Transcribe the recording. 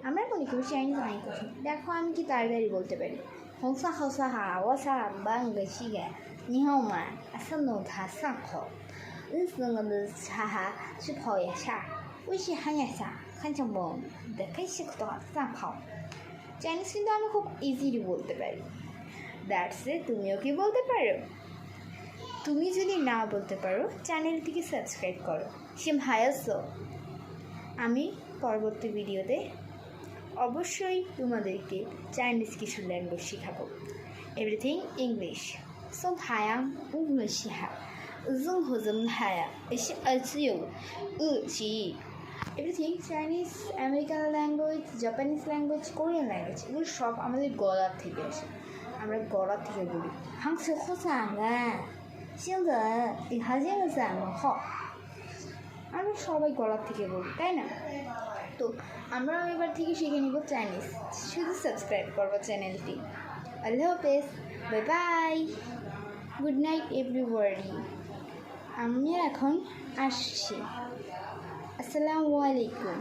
আমরা বলি কেউ চাইনিজ অনেক কঠিন। দেখো আমি কি তাড়াতাড়ি বলতে পারি। হংসা হংসা হা ওসা বাংলা শিগে নিহমা আসানো ধা সাংখ哈去跑一下，微信喊一下，看见不？的可以写多散跑。চাইনিজ কিন্তু আমি খুব ইজিলি বলতে পারি। দ্যাটস এ তুমিও কি বলতে পারো? তুমি যদি না বলতে পারো চ্যানেলটিকে সাবস্ক্রাইব করো। সিমহায়াসো আমি পরবর্তী ভিডিওতে অবশ্যই তোমাদেরকে চাইনিজ কিছু ল্যাঙ্গুয়েজ শেখাবো। Everything English. সোমহায়াং ইংলিশ শেখা হায়া এসে আলসিও জি everything Chinese, American language, Japanese language, Korean language এগুলো সব আমাদের গলার থেকে আসে। আমরা গলার থেকে বলি হাংসে খোসাঙ্গা সিংহ ইহাজিং জামহ, আমরা সবাই গলার থেকে বলি, তাই না? তো আমরা এবার থেকে শিখে নিব চাইনিজ। শুধু সাবস্ক্রাইব করবো চ্যানেলটি। আল্লাহ হাফেজ, bye bye, good night everybody. আমি এখন আসছি। আসসালামু আলাইকুম।